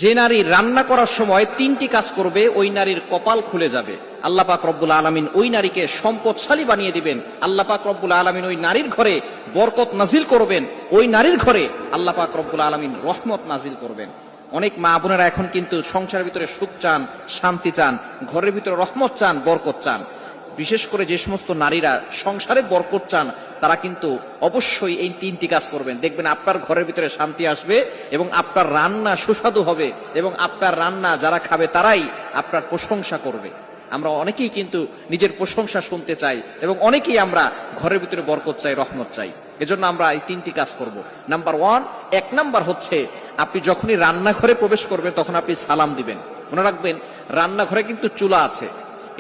যে নারী রান্না করার সময় তিনটি কাজ করবে ওই নারীর কপাল খুলে যাবে। আল্লাহ পাক রব্বুল আলামিন ওই নারীকে সম্পদশালী বানিয়ে দিবেন। আল্লাহ পাক রব্বুল আলামিন ওই নারীর ঘরে বরকত নাজিল করবেন। ওই নারীর ঘরে আল্লাহ পাক রব্বুল আলামিন রহমত নাজিল করবেন। অনেক মা বোনেরা এখন কিন্তু সংসারের ভিতরে সুখ চান, শান্তি চান, ঘরের ভিতরে রহমত চান, বরকত চান। বিশেষ করে যে সমস্ত নারীরা সংসারে বরকত চান তারা কিন্তু অবশ্যই এই তিনটি কাজ করবেন। দেখবেন আপনার ঘরের ভিতরে শান্তি আসবে এবং আপনার রান্না সুস্বাদু হবে এবং আপনার রান্না যারা খাবে তারাই আপনার প্রশংসা করবে। আমরা অনেকেই কিন্তু নিজের প্রশংসা শুনতে চাই এবং অনেকেই আমরা ঘরের ভিতরে বরকত চাই, রহমত চাই। এজন্য আমরা এই তিনটি কাজ করব। নাম্বার ওয়ান, এক নাম্বার হচ্ছে আপনি যখনই রান্নাঘরে প্রবেশ করবেন তখন আপনি সালাম দিবেন। মনে রাখবেন রান্নাঘরে কিন্তু চুলা আছে।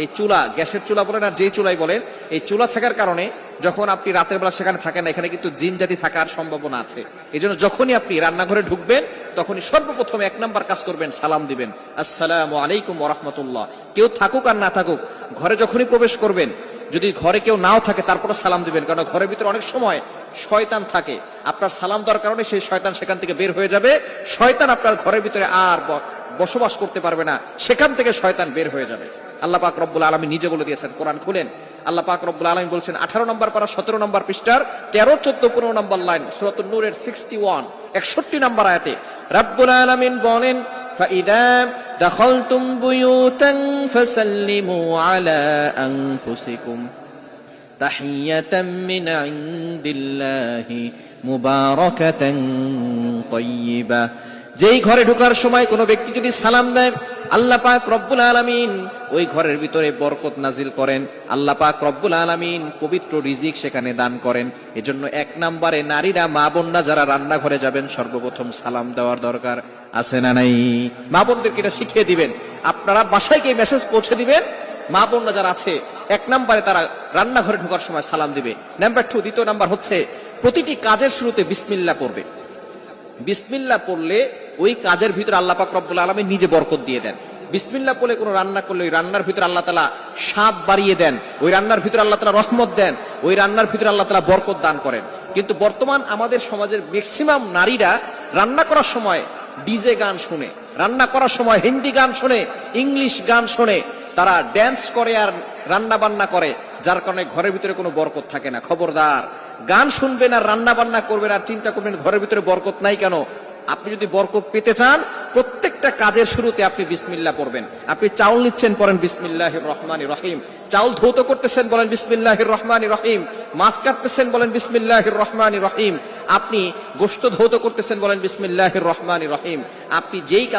এই চুলা, গ্যাসের চুলা বলেন আর যেই চুলাই বলেন, এই চুলা থাকার কারণে যখন আপনি রাতের বেলা সেখানে থাকেন না, এখানে কিন্তু জিন জাতি থাকার সম্ভাবনা আছে। এই জন্য যখনই আপনি রান্নাঘরে ঢুকবেন তখনই সর্বপ্রথম এক নাম্বার কাজ করবেন, সালাম দিবেন, আসসালামু আলাইকুম ওয়া রাহমাতুল্লাহ। কেউ থাকুক আর না থাকুক, ঘরে যখনই প্রবেশ করবেন, যদি ঘরে কেউ নাও থাকে তারপরে সালাম দিবেন, কারণ ঘরের ভিতরে অনেক সময় শয়তান থাকে। আপনার সালাম দেওয়ার কারণে সেই শয়তান সেখান থেকে বের হয়ে যাবে। শয়তান আপনার ঘরের ভিতরে আর বসবাস করতে পারবে না, সেখান থেকে শয়তান বের হয়ে যাবে। আল্লাহ পাক রব্বুল আলামিন নিজে বলে দিয়েছেন, কোরআন খুলেন, আল্লাহ পাক রব্বুল আলামিন বলছেন 18 নম্বর পারা 17 নম্বর পৃষ্ঠার 13, 14, 15 নম্বর লাইন, সূরাতুন নূরের 61 নম্বর আয়াতে রব্বুল আলামিন বলেন, ফাইদা দাখালতুম বুয়ুতান ফাসাল্লিমু আলা আনফুসিকুম তাহিয়াতাম মিন ইনদিল্লাহি মুবারাকাতান তাইয়্যিবা। যেই ঘরে ঢোকার সময় কোনো ব্যক্তি যদি সালাম দেয়, আল্লাহ পাক রব্বুল আলামিন ওই ঘরের ভিতরে বরকত নাজিল করেন। আল্লাহ পাক রব্বুল আলামিন পবিত্র রিজিক সেখানে দান করেন। এজন্য এক নম্বরে নারীরা, মা বোনরা যারা রান্নাঘরে যাবেন সর্বপ্রথম সালাম দেওয়ার দরকার আছে না নাই? মা বোনদেরকে এটা শিখিয়ে দিবেন, আপনারা বাসায় গিয়ে মেসেজ পৌঁছে দিবেন। মা বোনরা যারা আছে এক নম্বরে তারা রান্নাঘরে ঢোকার সময় সালাম দিবে। নাম্বার 2, দ্বিতীয় নাম্বার হচ্ছে প্রতিটি কাজের শুরুতে বিসমিল্লাহ পড়বে। বিসমিল্লাহ পড়লে ওই কাজের ভিতরে আল্লাহ পাক রব্বুল আলামিন নিজে বরকত দিয়ে দেন। বিসমিল্লাহ পড়লে কোনো রান্না করলে ওই রান্নার ভিতরে আল্লাহ তাআলা স্বাদ বাড়িয়ে দেন, ওই রান্নার ভিতরে আল্লাহ তাআলা রহমত দেন, ওই রান্নার ভিতরে আল্লাহ তাআলা বরকত দান করেন। কিন্তু বর্তমান আমাদের সমাজের ম্যাক্সিমাম নারীরা রান্না করার সময় ডিজে গান শুনে, রান্না করার সময় হিন্দি গান শুনে, ইংলিশ গান শুনে, তারা ড্যান্স করে আর রান্না বান্না করে, যার কারণে ঘরের ভিতরে কোনো বরকত থাকে না। খবরদার, গান শুনবেন আর রান্না বান্না করবেন আর চিন্তা করবেন ঘরের ভিতরে বরকত নাই কেন। আপনি যদি বরকত পেতে চান, প্রত্যেকটা কাজের শুরুতে আপনি বিসমিল্লাহ পড়বেন। আপনি চাউল নিচ্ছেন, পড়েন বিসমিল্লাহির রহমানির রহিম। চাউল ধৌত করতেছেন, বলেন বিসমিল্লাহির রহমানির রহিম। মাছ কাটতেছেন, বলেন বিসমিল্লাহির রহমানির রহিম। আপনি গোশত ধৌত করতেছেন, বলেন বিসমিল্লাহির রহমানির রহিম। আপনি যেই কাজ